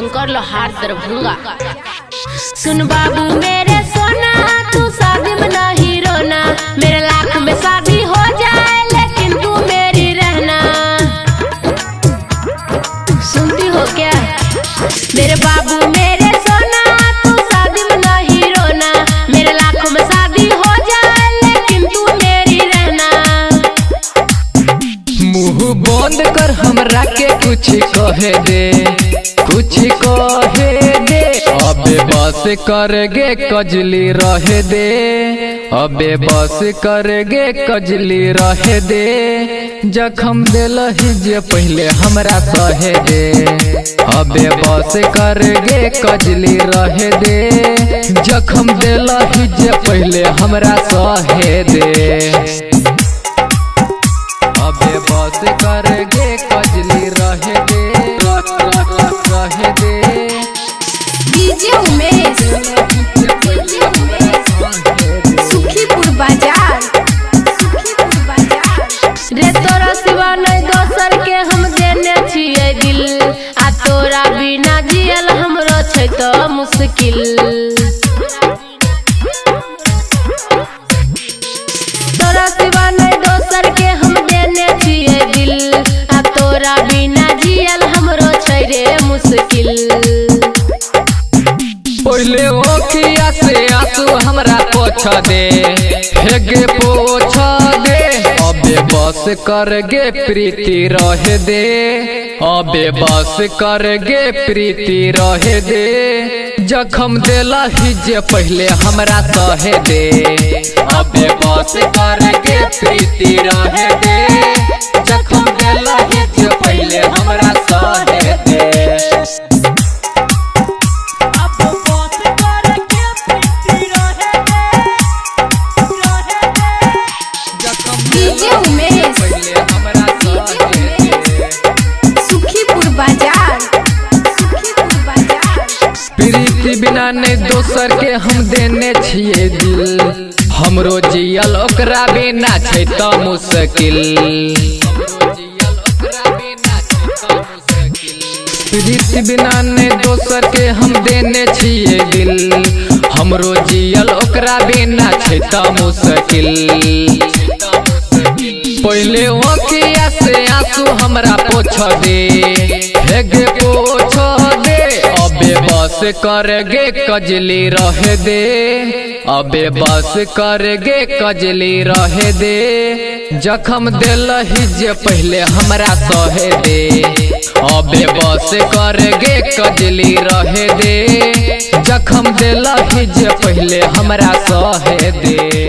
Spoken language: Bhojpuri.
शंकर लोहार दरभंगा। सुन बाबू मेरे सोना, तू शादी में नहीं रोना, मेरे लाख में शादी हो जाए लेकिन तू मेरी रहना। सुनती हो क्या मेरे बाबू मेरे सोना, तू शादी में नहीं रोना, मेरे लाख में शादी हो जाए लेकिन तू मेरी रहना। मुंह बंद कर हमरा के कुछ कहे दे, कुछ कहे दे। अबे बस करगे कजली रहे दे, अबे बस करगे कजली रहे दे। जखम दिलहि जे पहले हमरा सहे दे, अबे बस करगे कजली रहे दे। जखम दिलहि जे पहले हमरा सहे दे, अबे बस करगे कजली रहे दे, रहे दे। डीजे उमेश, सुखीपुर बाजार, सुखीपुर बाजार। रे तोरा सिवा नहीं दोसर के हम देने छियै दिल, आ तोरा बिना जियल हमरो छै तो मुश्किल। तोरा सिवा नहीं दोसर के हम देने छियै दिल, आ तोरा बिना जियल हमरो छै रे मुश्किल। पहले ओखिया से आंसू हमरा पोछ दे, हेगे पोछ दे। अबे बस करगे प्रीति रहे दे, अबे बस करगे प्रीति रहे दे। जखम दिलहि जे पहले हमरा सहे दे, अबे बस करगे प्रीति रहे दे। जखम दिलहि जे पहले हमरा सहे दे। डीजे उमेश, सुखीपुर बाजार, सुखीपुर बाजार। प्रीति बिना नहीं दोसर के हम देने छियै दिल, हमरो जियल ओकरा बिना छै त मुश्किल। प्रीति बिना नहीं दोसर के हम देने छियै दिल, हमरो जियल ओकरा बिना छै त मुश्किल। पहले ओखिया से आंसू हमरा पोछ दे, हेगे पोछ दे। अबे बस करगे कजली रहे दे, अबे बस करगे कजली रहे दे। जखम दिलहि जे पहले हमरा सहे दे, अबे बस करगे कजली रहे दे। जखम दिलहि जे पहले हमरा सहे दे।